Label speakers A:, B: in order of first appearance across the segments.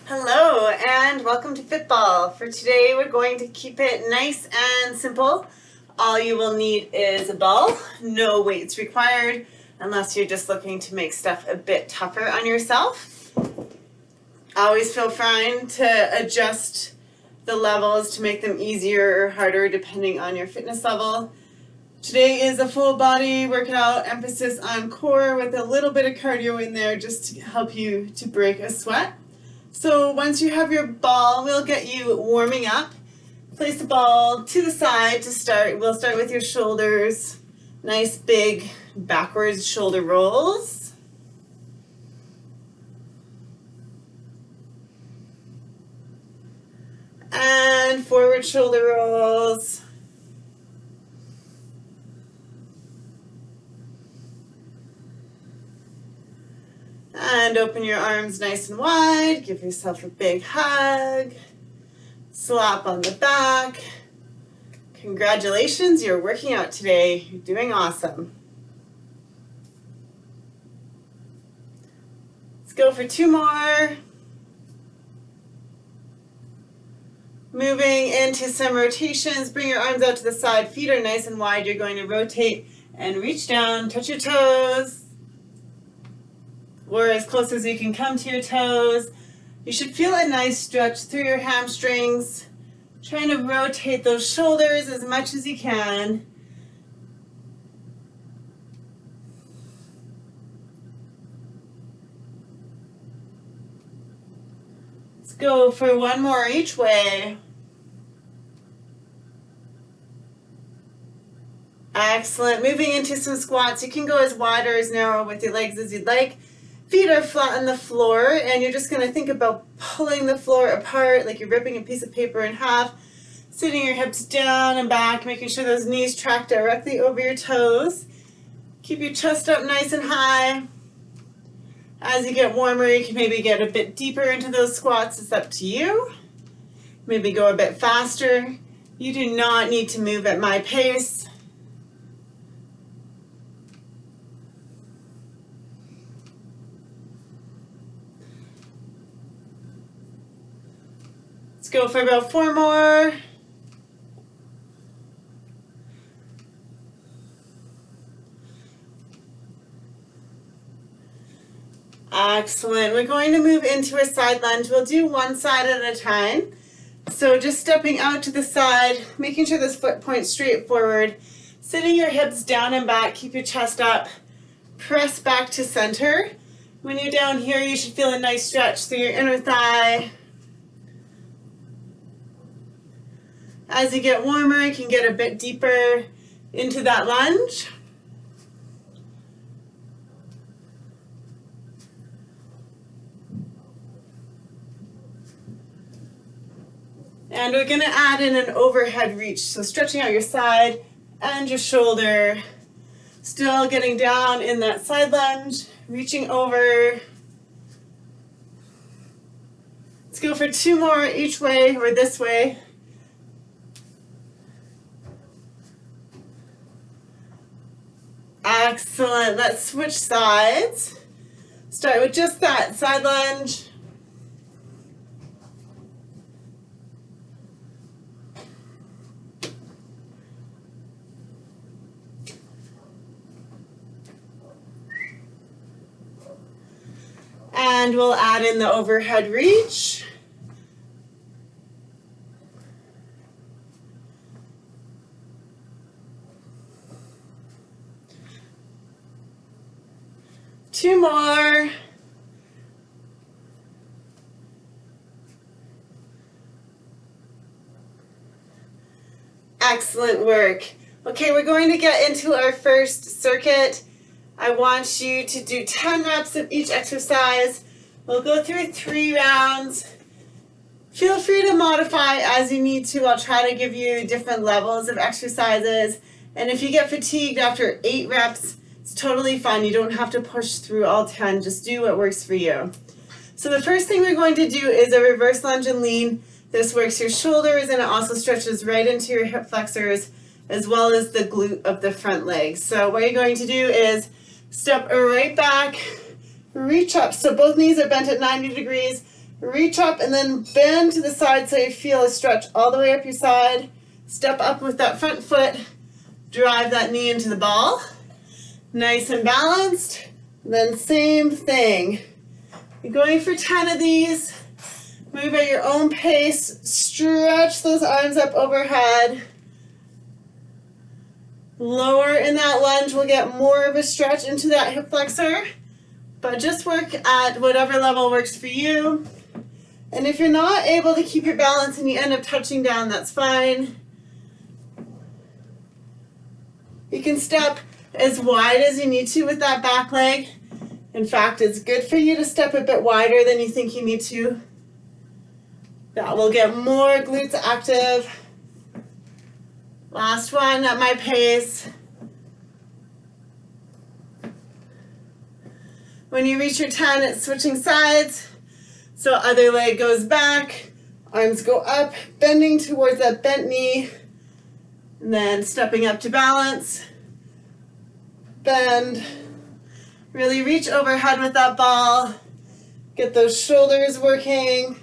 A: Hello and welcome to Fitball. For today we're going to keep it nice and simple. All you will need is a ball, no weights required unless you're just looking to make stuff a bit tougher on yourself. Always feel fine to adjust the levels to make them easier or harder depending on your fitness level. Today is a full body workout, emphasis on core with a little bit of cardio in there just to help you to break a sweat. So once you have your ball, we'll get you warming up. Place the ball to the side to start. We'll start with your shoulders. Nice big backwards shoulder rolls. And forward shoulder rolls. And open your arms nice and wide. Give yourself a big hug. Slap on the back. Congratulations, you're working out today. You're doing awesome. Let's go for 2 more. Moving into some rotations. Bring your arms out to the side. Feet are nice and wide. You're going to rotate and reach down. Touch your toes. Or as close as you can come to your toes. You should feel a nice stretch through your hamstrings. Trying to rotate those shoulders as much as you can. Let's go for 1 more each way. Excellent. Moving into some squats. You can go as wide or as narrow with your legs as you'd like. Feet are flat on the floor, and you're just going to think about pulling the floor apart like you're ripping a piece of paper in half, sitting your hips down and back, making sure those knees track directly over your toes. Keep your chest up nice and high. As you get warmer, you can maybe get a bit deeper into those squats. It's up to you. Maybe go a bit faster. You do not need to move at my pace. Let's go for about 4 more. Excellent. We're going to move into a side lunge. We'll do one side at a time. So just stepping out to the side, making sure this foot points straight forward, sitting your hips down and back, keep your chest up, press back to center. When you're down here, you should feel a nice stretch through your inner thigh. As you get warmer, you can get a bit deeper into that lunge. And we're going to add in an overhead reach, so stretching out your side and your shoulder. Still getting down in that side lunge, reaching over. Let's go for 2 more each way or this way. Excellent. Let's switch sides. Start with just that side lunge. And we'll add in the overhead reach. Two more. Excellent work. Okay, we're going to get into our first circuit. I want you to do 10 reps of each exercise. We'll go through 3 rounds. Feel free to modify as you need to. I'll try to give you different levels of exercises. And if you get fatigued after 8 reps, it's totally fine. You don't have to push through all 10. Just do what works for you. So the first thing we're going to do is a reverse lunge and lean. This works your shoulders and it also stretches right into your hip flexors as well as the glute of the front leg. So what you're going to do is step right back, reach up. So both knees are bent at 90 degrees. Reach up and then bend to the side so you feel a stretch all the way up your side. Step up with that front foot. Drive that knee into the ball. Nice and balanced. Then same thing. You're going for 10 of these. Move at your own pace. Stretch those arms up overhead. Lower in that lunge. We'll get more of a stretch into that hip flexor. But just work at whatever level works for you. And if you're not able to keep your balance and you end up touching down, that's fine. You can step as wide as you need to with that back leg. In fact, it's good for you to step a bit wider than you think you need to. That will get more glutes active. Last one at my pace. When you reach your 10, it's switching sides. So other leg goes back, arms go up, bending towards that bent knee, and then stepping up to balance. Bend. Really reach overhead with that ball. Get those shoulders working.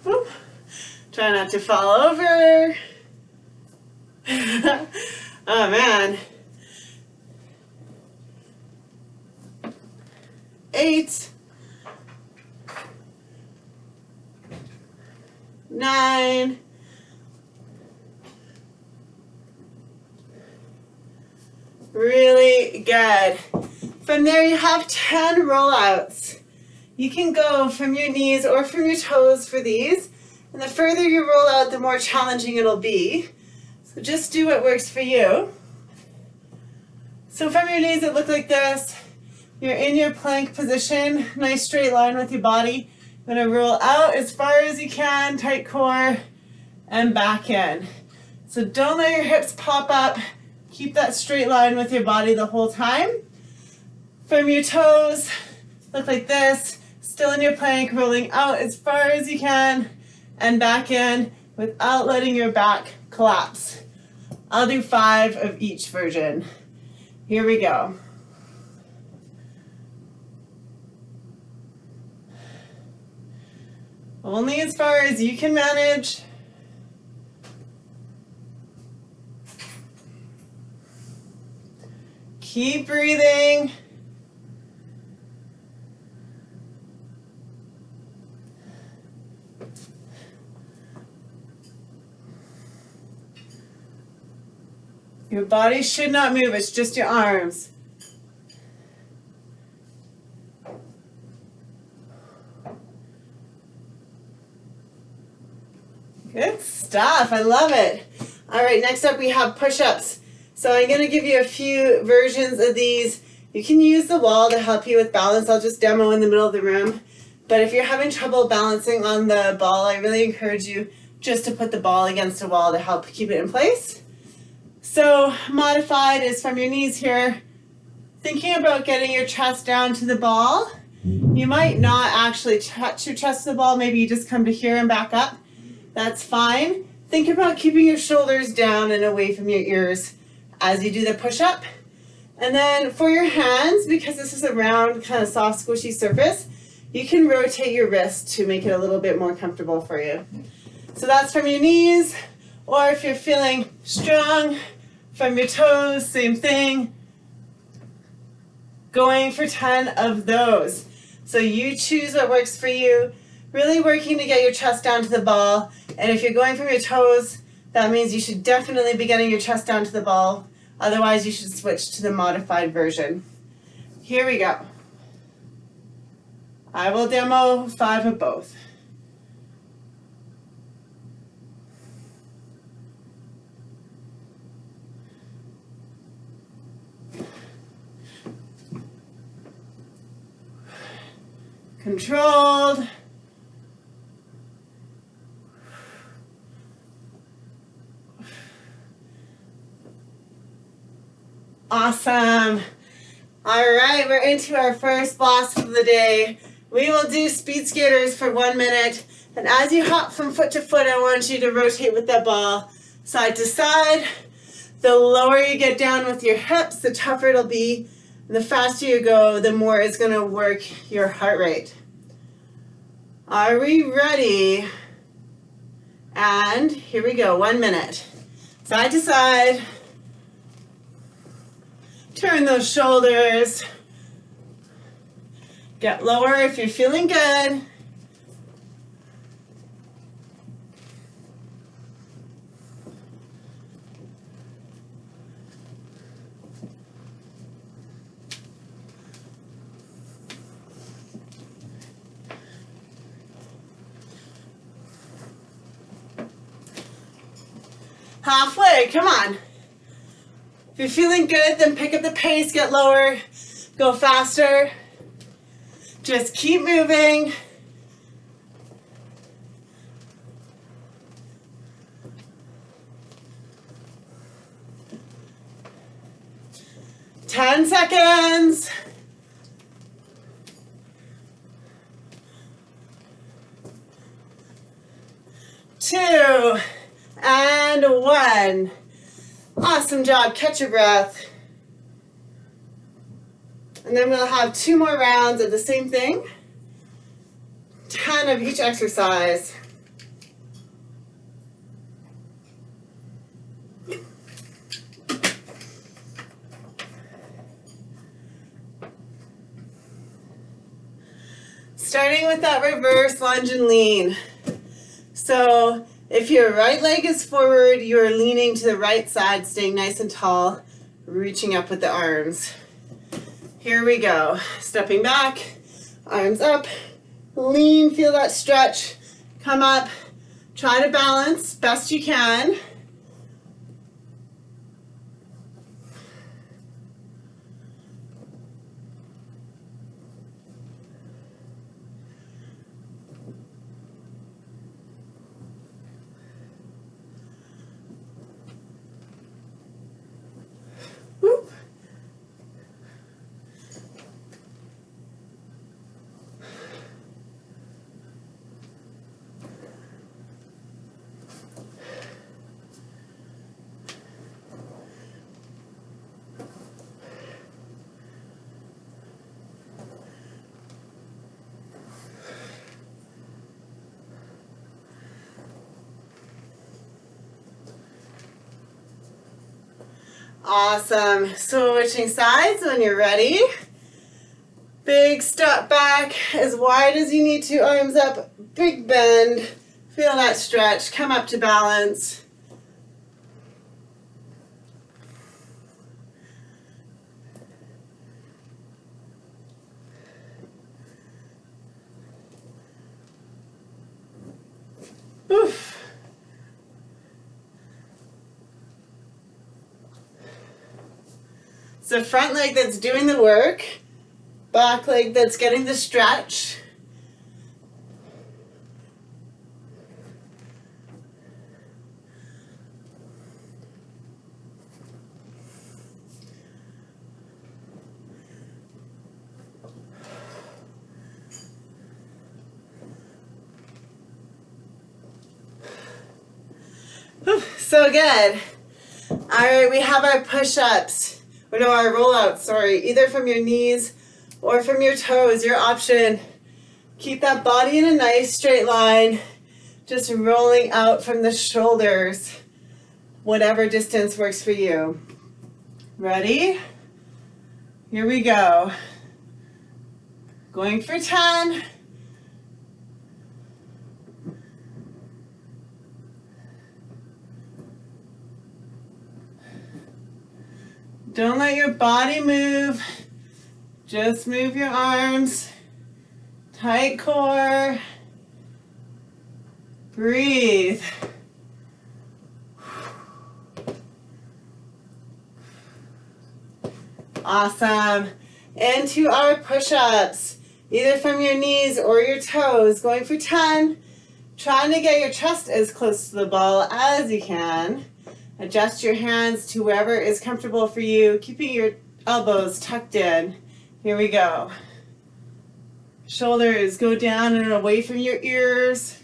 A: Whoop. Try not to fall over. Oh man. 8, 9, really good. From there you have 10 rollouts. You can go from your knees or from your toes for these. And the further you roll out, the more challenging it'll be. So just do what works for you. So from your knees, it looked like this. You're in your plank position, nice straight line with your body. You're gonna roll out as far as you can, tight core, and back in. So don't let your hips pop up. Keep that straight line with your body the whole time. From your toes, look like this. Still in your plank, rolling out as far as you can and back in without letting your back collapse. I'll do 5 of each version. Here we go. Only as far as you can manage. Keep breathing. Your body should not move, it's just your arms. Good stuff, I love it. All right, next up we have push-ups. So I'm gonna give you a few versions of these. You can use the wall to help you with balance. I'll just demo in the middle of the room. But if you're having trouble balancing on the ball, I really encourage you just to put the ball against a wall to help keep it in place. So modified is from your knees here, thinking about getting your chest down to the ball. You might not actually touch your chest to the ball, maybe you just come to here and back up. That's fine. Think about keeping your shoulders down and away from your ears as you do the push-up. And then for your hands, because this is a round, kind of soft, squishy surface, you can rotate your wrist to make it a little bit more comfortable for you. So that's from your knees, or if you're feeling strong, from your toes, same thing. Going for 10 of those. So you choose what works for you. Really working to get your chest down to the ball. And if you're going from your toes, that means you should definitely be getting your chest down to the ball. Otherwise, you should switch to the modified version. Here we go. I will demo 5 of both. Controlled. Awesome. All right, we're into our first blast of the day. We will do speed skaters for 1 minute. And as you hop from foot to foot, I want you to rotate with that ball side to side. The lower you get down with your hips, the tougher it'll be. And the faster you go, the more it's going to work your heart rate. Are we ready? And here we go, 1 minute. Side to side. Turn those shoulders. Get lower if you're feeling good. Halfway, come on. If you're feeling good, then pick up the pace, get lower, go faster. Just keep moving. Ten seconds. 2 and 1. Awesome job. Catch your breath. And then we'll have 2 more rounds of the same thing. 10 of each exercise. Starting with that reverse lunge and lean. So if your right leg is forward, you're leaning to the right side, staying nice and tall, reaching up with the arms. Here we go. Stepping back, arms up, lean, feel that stretch. Come up, try to balance best you can. Awesome. Switching sides when you're ready. Big step back as wide as you need to. Arms up. Big bend. Feel that stretch. Come up to balance. Oof. It's the front leg that's doing the work, back leg that's getting the stretch. Whew, so good. All right, we have our push-ups. Or no, our rollouts, sorry, either from your knees or from your toes, your option. Keep that body in a nice straight line, just rolling out from the shoulders, whatever distance works for you. Ready? Here we go. Going for 10. Don't let your body move. Just move your arms. Tight core. Breathe. Awesome. Into our push-ups, either from your knees or your toes. Going for 10. Trying to get your chest as close to the ball as you can. Adjust your hands to wherever is comfortable for you, keeping your elbows tucked in. Here we go. Shoulders go down and away from your ears.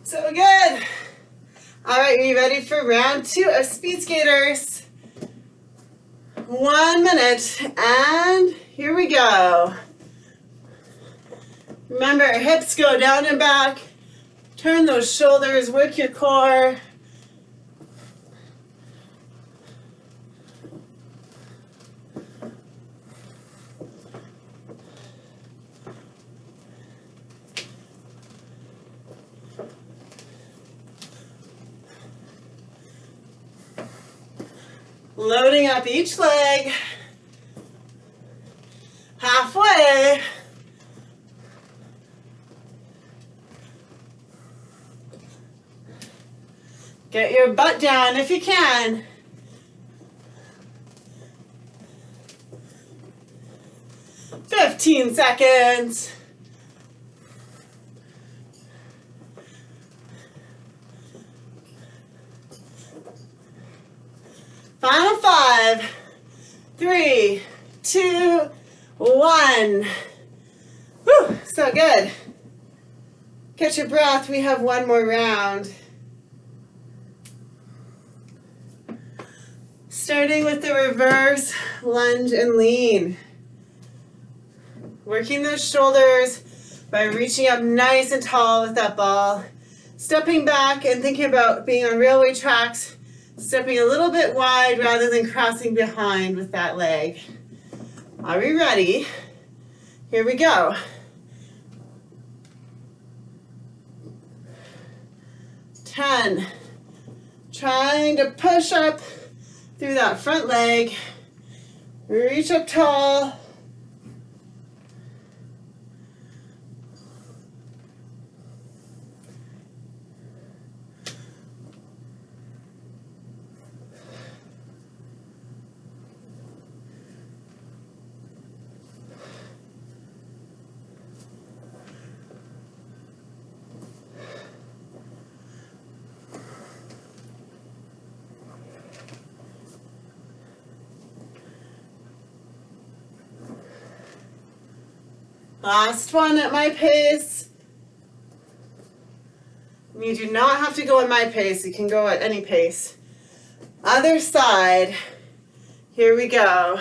A: So good. All right, are you ready for round 2 of Speed Skaters? 1 minute, and here we go. Remember, hips go down and back. Turn those shoulders, work your core. Loading up each leg. Halfway. Get your butt down if you can. "15 seconds. Final 5, 3, 2, 1. Whew, so good. Catch your breath. We have one more round. Starting with the reverse lunge and lean. Working those shoulders by reaching up nice and tall with that ball. Stepping back and thinking about being on railway tracks. Stepping a little bit wide rather than crossing behind with that leg. Are we ready? Here we go. 10. Trying to push up through that front leg. Reach up tall. Last one at my pace. You do not have to go at my pace. You can go at any pace. Other side. Here we go.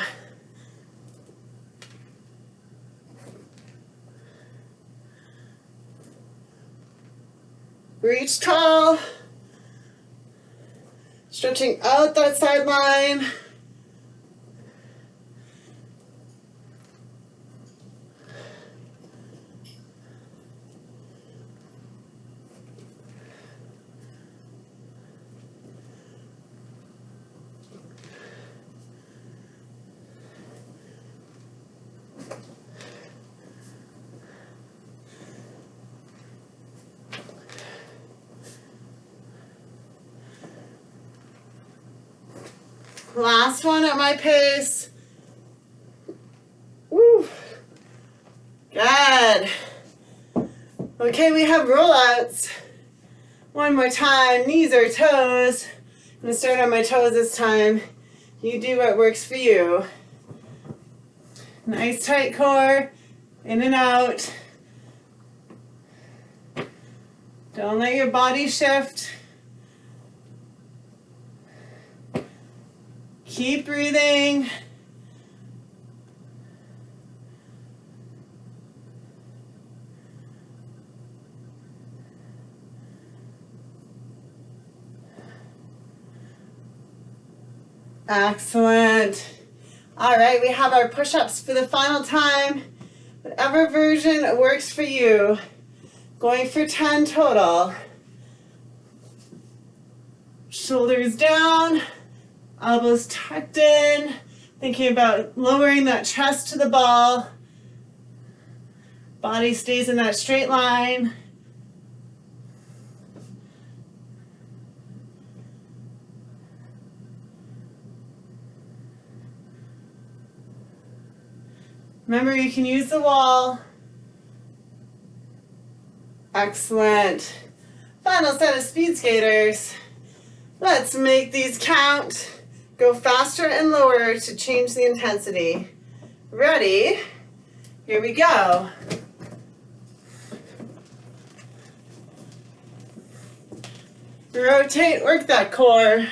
A: Reach tall. Stretching out that sideline. Last one at my pace. Woo. Good. Okay, we have rollouts. One more time, knees or toes. I'm gonna start on my toes this time. You do what works for you. Nice tight core, in and out. Don't let your body shift. Keep breathing. Excellent. All right, we have our push-ups for the final time. Whatever version works for you. Going for 10 total. Shoulders down. Elbows tucked in, thinking about lowering that chest to the ball. Body stays in that straight line. Remember, you can use the wall. Excellent. Final set of speed skaters. Let's make these count. Go faster and lower to change the intensity. Ready? Here we go. Rotate, work that core.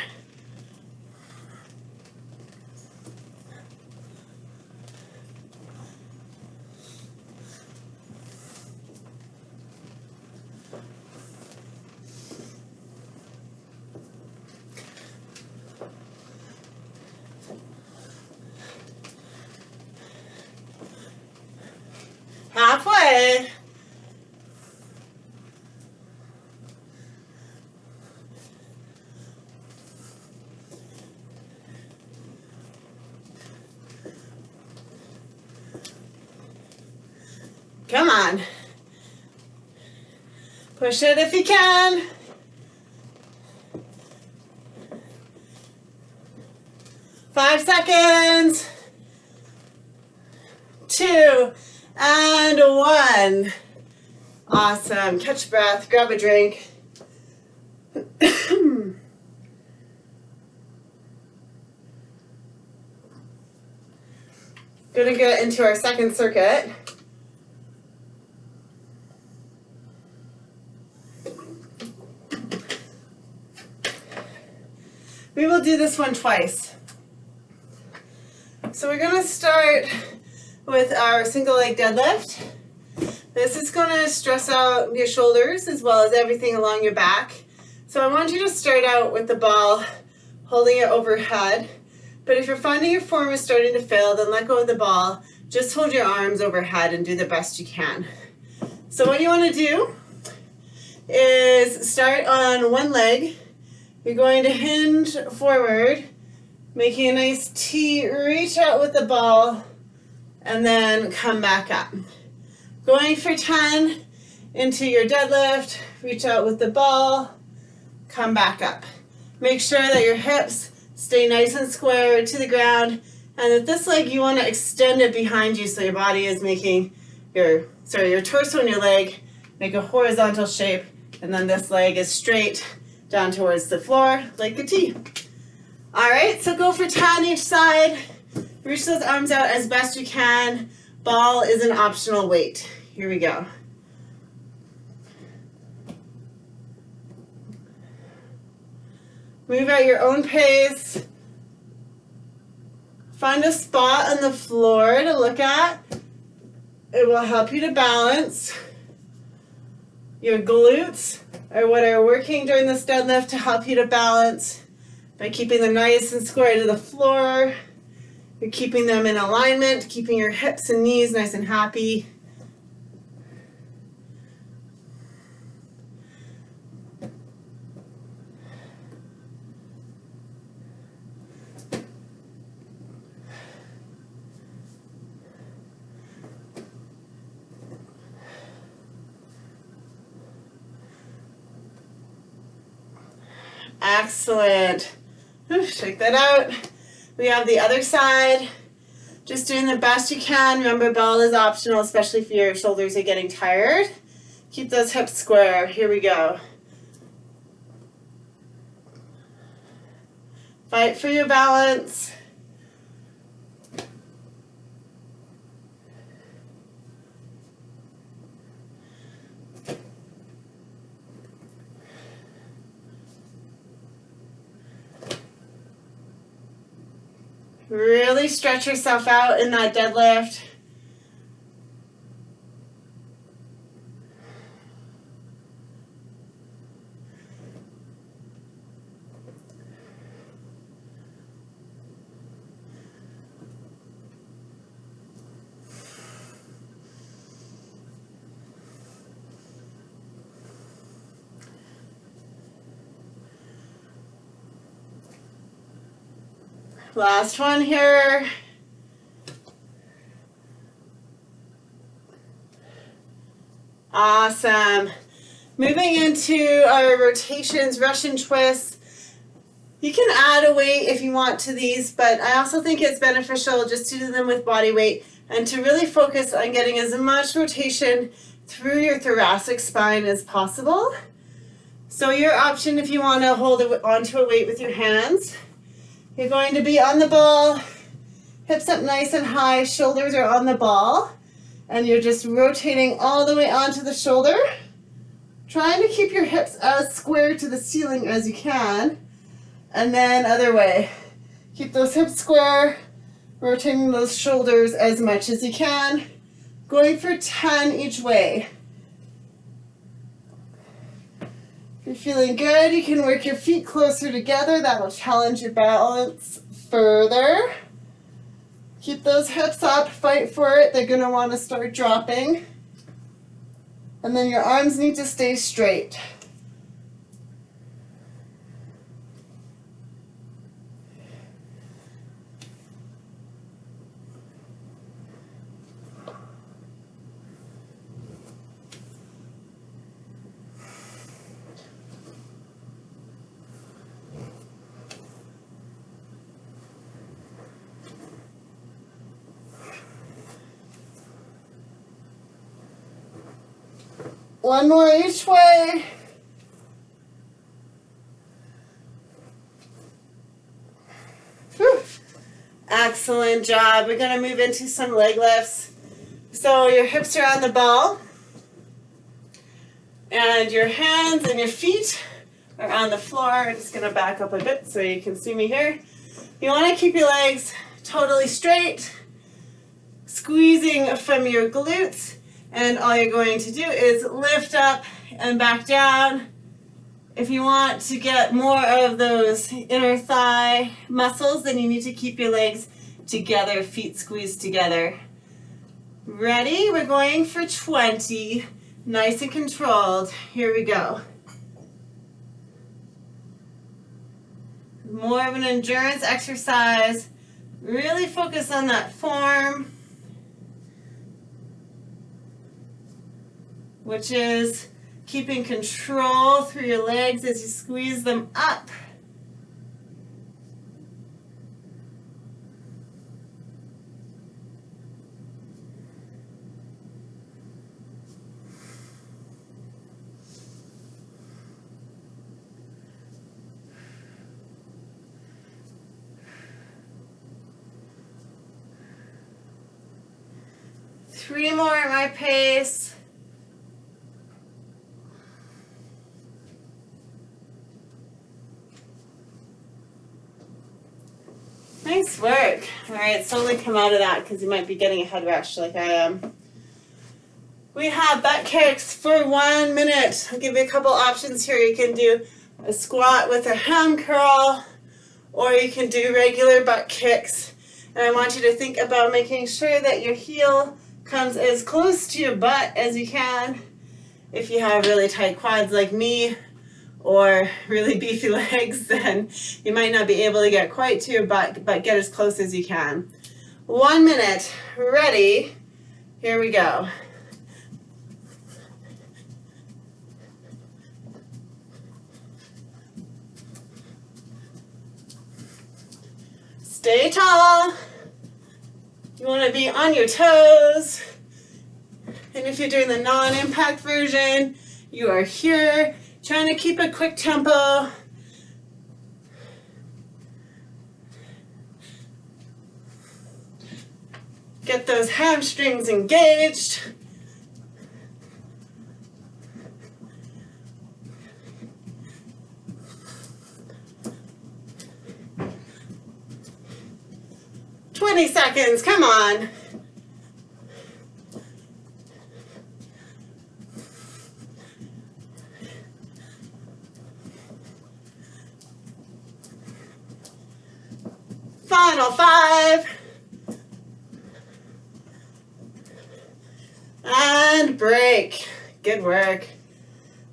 A: Halfway. Come on. Push it if you can. Five seconds. 2 and 1. Awesome. Catch breath, grab a drink. Gonna get into our second circuit. We will do this one twice. So we're gonna start with our single leg deadlift. This is gonna stress out your shoulders as well as everything along your back. So I want you to start out with the ball, holding it overhead. But if you're finding your form is starting to fail, then let go of the ball. Just hold your arms overhead and do the best you can. So what you wanna do is start on one leg. You're going to hinge forward, making a nice T, reach out with the ball, and then come back up. Going for 10 into your deadlift, reach out with the ball, come back up. Make sure that your hips stay nice and square to the ground, and that this leg you want to extend it behind you so your body is making your torso and your leg make a horizontal shape, and then this leg is straight down towards the floor like a T. All right, so go for 10 each side. Reach those arms out as best you can. Ball is an optional weight. Here we go. Move at your own pace. Find a spot on the floor to look at. It will help you to balance. Your glutes are what are working during this deadlift to help you to balance by keeping them nice and square to the floor. You're keeping them in alignment, keeping your hips and knees nice and happy. Excellent. Shake that out. We have the other side. Just doing the best you can. Remember, ball is optional, especially if your shoulders are getting tired. Keep those hips square. Here we go. Fight for your balance. Really stretch yourself out in that deadlift. Last one here. Awesome. Moving into our rotations, Russian twists. You can add a weight if you want to these, but I also think it's beneficial just to do them with body weight and to really focus on getting as much rotation through your thoracic spine as possible. So your option, if you want to hold onto a weight with your hands, you're going to be on the ball, hips up nice and high, shoulders are on the ball, and you're just rotating all the way onto the shoulder, trying to keep your hips as square to the ceiling as you can, and then other way. Keep those hips square, rotating those shoulders as much as you can, going for 10 each way. If you're feeling good, you can work your feet closer together. That will challenge your balance further. Keep those hips up, fight for it. They're going to want to start dropping. And then your arms need to stay straight. One more each way. Whew. Excellent job. We're going to move into some leg lifts. So your hips are on the ball, and your hands and your feet are on the floor. I'm just going to back up a bit so you can see me here. You want to keep your legs totally straight, squeezing from your glutes. And all you're going to do is lift up and back down. If you want to get more of those inner thigh muscles, then you need to keep your legs together, feet squeezed together. Ready? We're going for 20. Nice and controlled. Here we go. More of an endurance exercise. Really focus on that form, which is keeping control through your legs as you squeeze them up. Three more at my pace. Nice work. All right, slowly come out of that because you might be getting a head rush like I am. We have butt kicks for 1 minute. I'll give you a couple options here. You can do a squat with a ham curl, or you can do regular butt kicks. And I want you to think about making sure that your heel comes as close to your butt as you can. If you have really tight quads like me, or really beefy legs, then you might not be able to get quite to your butt, but get as close as you can. 1 minute. Ready? Here we go. Stay tall. You want to be on your toes. And if you're doing the non-impact version, you are here. Trying to keep a quick tempo. Get those hamstrings engaged. "20 seconds, come on." Final 5. And break. Good work.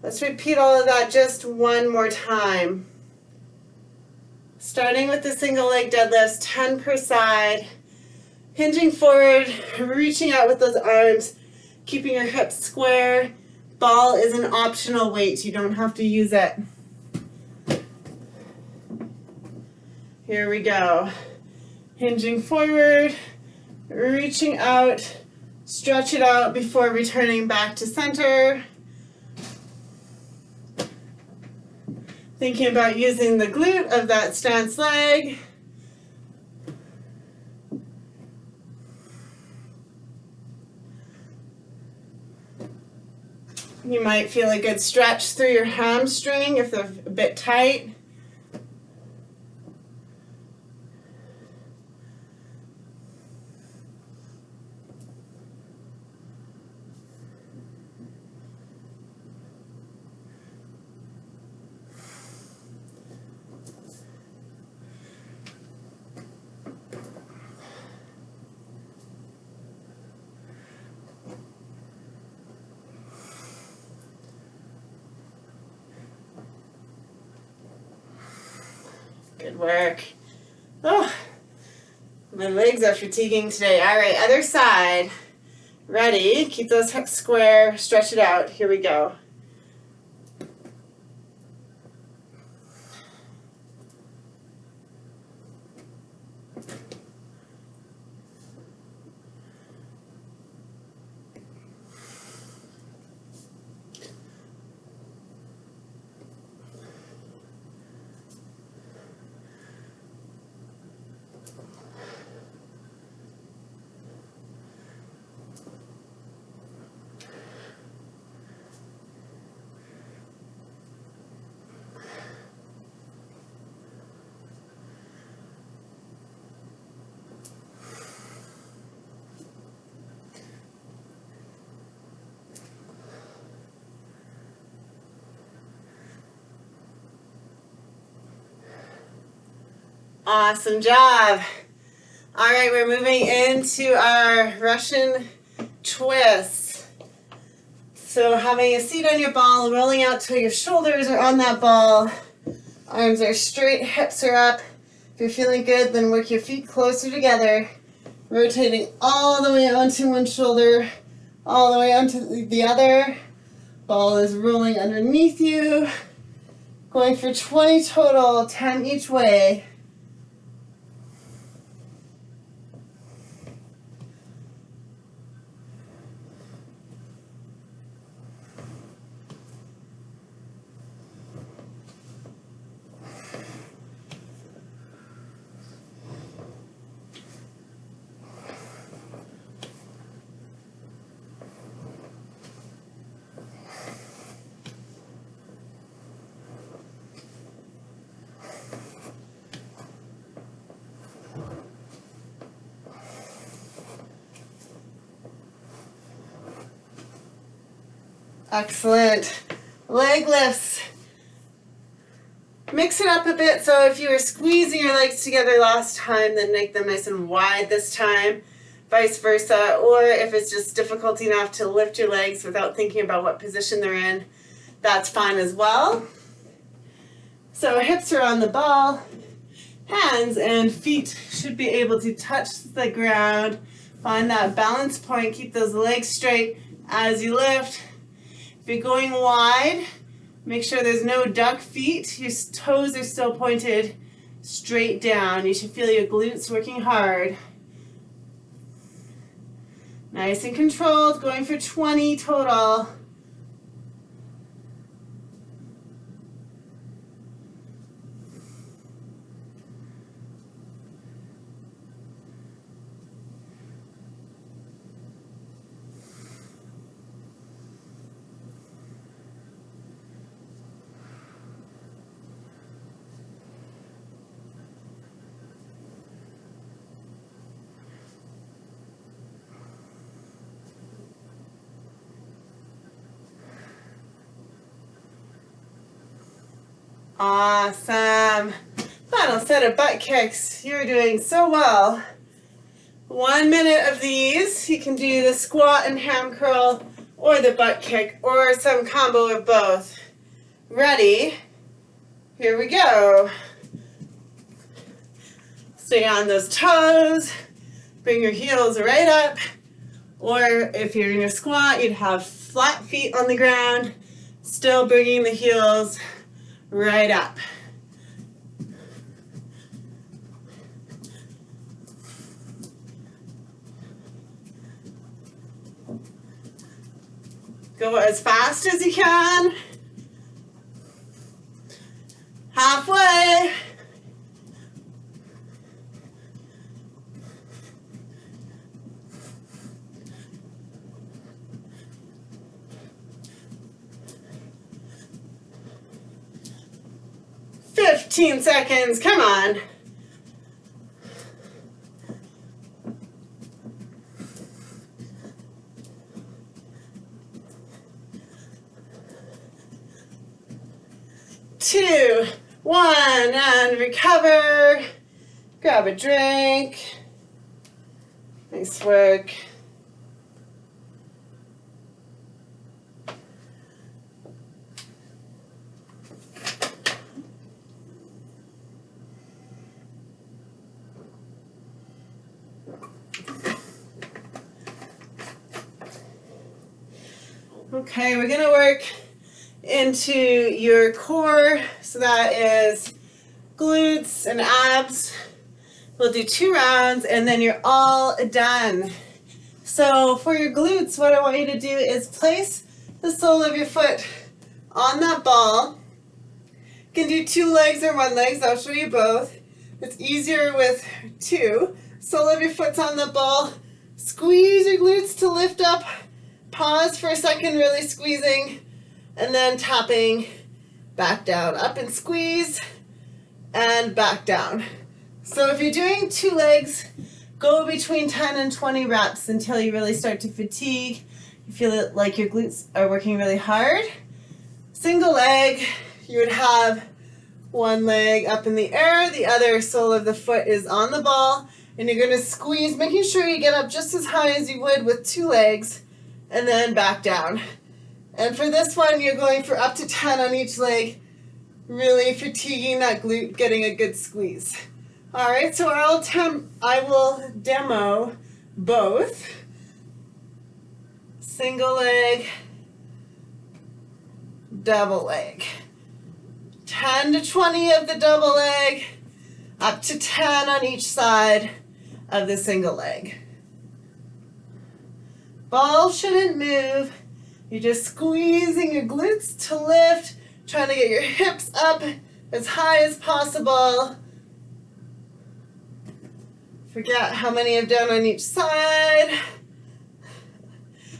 A: Let's repeat all of that just one more time. Starting with the single leg deadlifts, 10 per side. Hinging forward, reaching out with those arms, keeping your hips square, Ball is an optional weight. You don't have to use it. Here we go. Hinging forward, reaching out, stretch it out before returning back to center. Thinking about using the glute of that stance leg. You might feel a good stretch through your hamstring if they're a bit tight. Good work. Oh, my legs are fatiguing today. All right, other side. Ready? Keep those hips square. Stretch it out. Here we go. Awesome job. All right, we're moving into our Russian twists. So having a seat on your ball, rolling out till your shoulders are on that ball. Arms are straight, hips are up. If you're feeling good, then work your feet closer together. Rotating all the way onto one shoulder, all the way onto the other. Ball is rolling underneath you. Going for 20 total, 10 each way. Excellent. Leg lifts. Mix it up a bit, so if you were squeezing your legs together last time, then make them nice and wide this time, vice versa. Or if it's just difficult enough to lift your legs without thinking about what position they're in, that's fine as well. So hips are on the ball, hands and feet should be able to touch the ground. Find that balance point, keep those legs straight as you lift. If you're going wide, make sure there's no duck feet. Your toes are still pointed straight down. You should feel your glutes working hard. Nice and controlled, going for 20 total. Awesome. Final set of butt kicks. You're doing so well. 1 minute of these. You can do the squat and ham curl or the butt kick or some combo of both. Ready? Here we go. Stay on those toes. Bring your heels right up. Or if you're in your squat, you'd have flat feet on the ground, still bringing the heels right up. Go as fast as you can. Halfway. "15 seconds, come on." Two, one, and recover. Grab a drink. Nice work. Okay, we're gonna work into your core, so that is glutes and abs. We'll do 2 rounds and then you're all done. So for your glutes, what I want you to do is place the sole of your foot on that ball. You can do 2 legs or 1 leg, I'll show you both. It's easier with 2. Sole of your foot's on the ball. Squeeze your glutes to lift up. Pause for a second, really squeezing, and then tapping back down. Up and squeeze, and back down. So if you're doing 2 legs, go between 10 and 20 reps until you really start to fatigue. You feel like your glutes are working really hard. Single leg, you would have 1 leg up in the air, the other sole of the foot is on the ball, and you're going to squeeze, making sure you get up just as high as you would with 2 legs, and then back down. And for this one, you're going for up to 10 on each leg, really fatiguing that glute, getting a good squeeze. All right, so I will demo both. Single leg, double leg. 10 to 20 of the double leg, up to 10 on each side of the single leg. Ball shouldn't move. You're just squeezing your glutes to lift, trying to get your hips up as high as possible. Forget how many I've done on each side.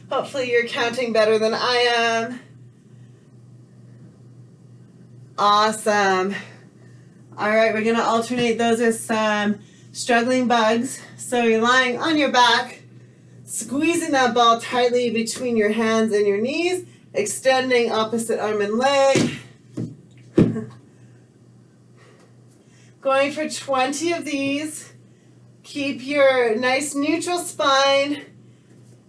A: Hopefully you're counting better than I am. Awesome. All right, we're gonna alternate those with some struggling bugs. So you're lying on your back, squeezing that ball tightly between your hands and your knees, extending opposite arm and leg. Going for 20 of these. Keep your nice neutral spine.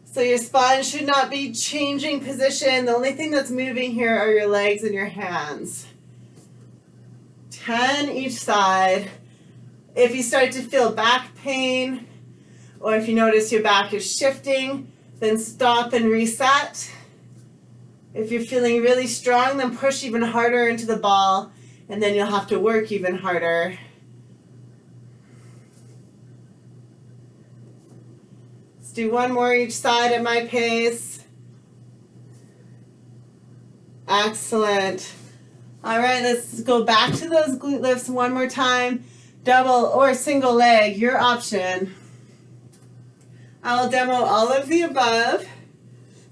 A: So your spine should not be changing position. The only thing that's moving here are your legs and your hands. 10 each side. If you start to feel back pain, or if you notice your back is shifting, then stop and reset. If you're feeling really strong, then push even harder into the ball, and then you'll have to work even harder. Let's do 1 more each side at my pace. Excellent. All right, let's go back to those glute lifts 1 more time. Double or single leg, your option. I'll demo all of the above.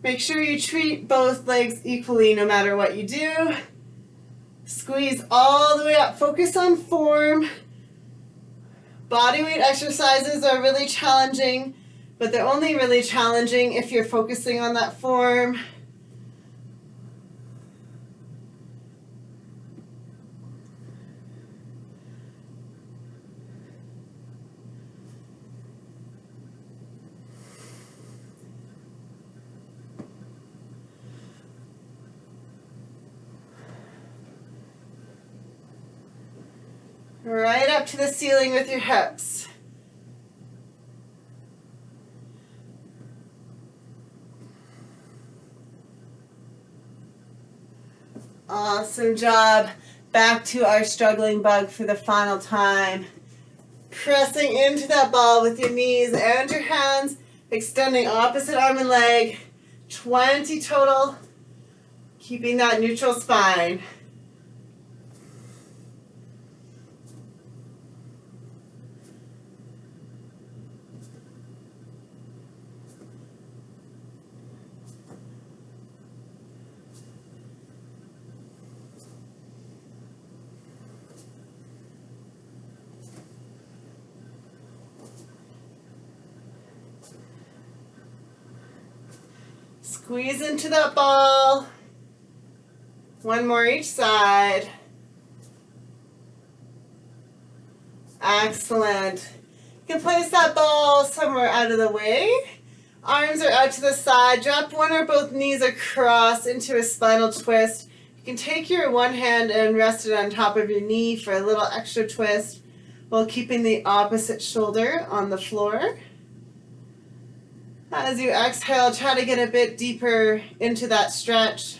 A: Make sure you treat both legs equally no matter what you do. Squeeze all the way up. Focus on form. Bodyweight exercises are really challenging, but they're only really challenging if you're focusing on that form. Right up to the ceiling with your hips. Awesome job. Back to our struggling bug for the final time. Pressing into that ball with your knees and your hands, extending opposite arm and leg. 20 total, keeping that neutral spine. Squeeze into that ball. One more each side. Excellent. You can place that ball somewhere out of the way. Arms are out to the side. Drop one or both knees across into a spinal twist. You can take your one hand and rest it on top of your knee for a little extra twist while keeping the opposite shoulder on the floor. As you exhale, try to get a bit deeper into that stretch.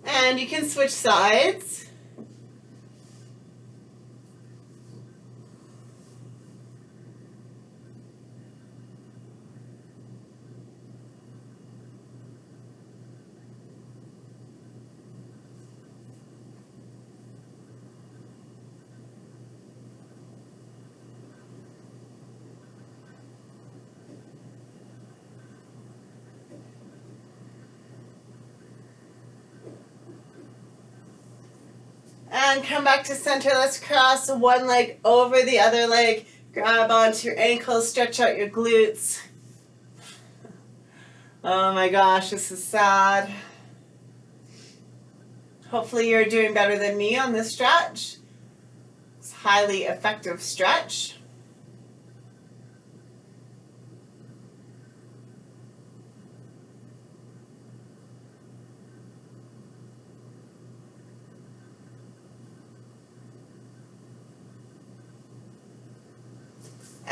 A: And you can switch sides. And come back to center. Let's cross one leg over the other leg. Grab onto your ankles, stretch out your glutes. Oh my gosh, this is sad. Hopefully you're doing better than me on this stretch. It's a highly effective stretch.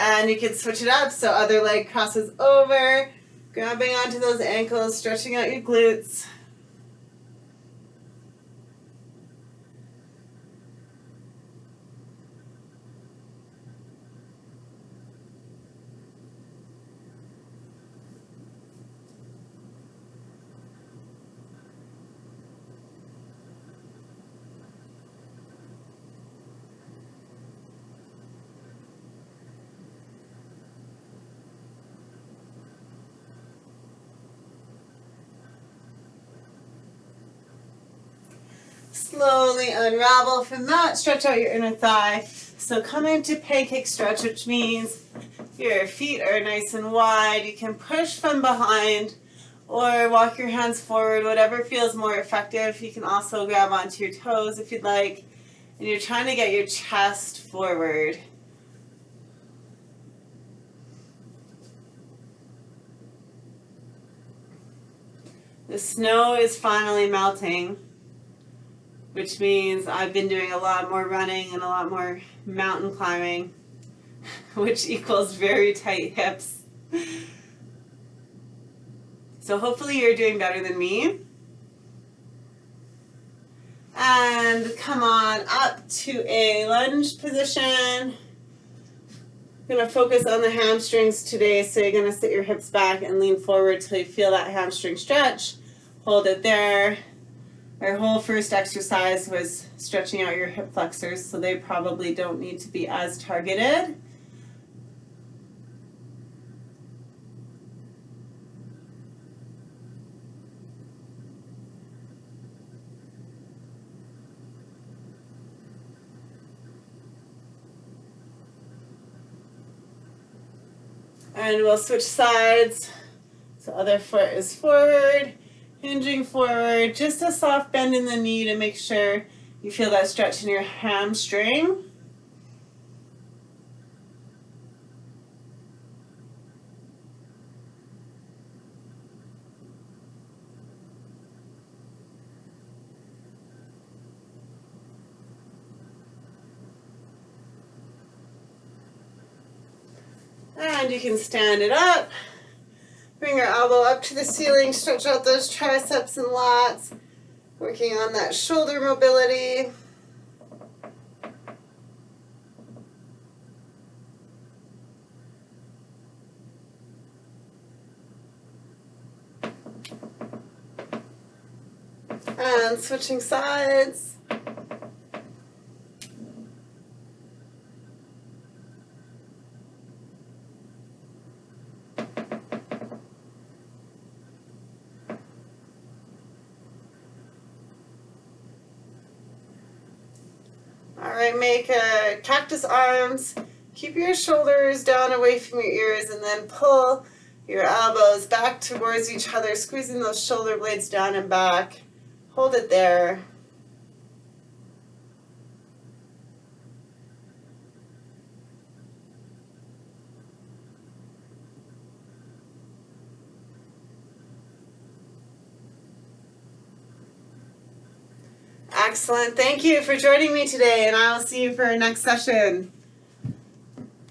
A: And you can switch it up, so other leg crosses over, grabbing onto those ankles, stretching out your glutes. Slowly unravel from that, stretch out your inner thigh. So come into pancake stretch, which means your feet are nice and wide. You can push from behind or walk your hands forward, whatever feels more effective. You can also grab onto your toes if you'd like. And you're trying to get your chest forward. The snow is finally melting, which means I've been doing a lot more running and a lot more mountain climbing, which equals very tight hips. So hopefully you're doing better than me. And come on up to a lunge position. I'm going to focus on the hamstrings today, so you're going to sit your hips back and lean forward till you feel that hamstring stretch. Hold it there. Our whole first exercise was stretching out your hip flexors, so they probably don't need to be as targeted. And we'll switch sides. So other foot is forward, hinging forward, just a soft bend in the knee to make sure you feel that stretch in your hamstring. And you can stand it up. Bring your elbow up to the ceiling, stretch out those triceps and lats, working on that shoulder mobility. And switching sides. All right, make a cactus arms. Keep your shoulders down away from your ears and then pull your elbows back towards each other, squeezing those shoulder blades down and back. Hold it there. Excellent. Thank you for joining me today, and I will see you for our next session.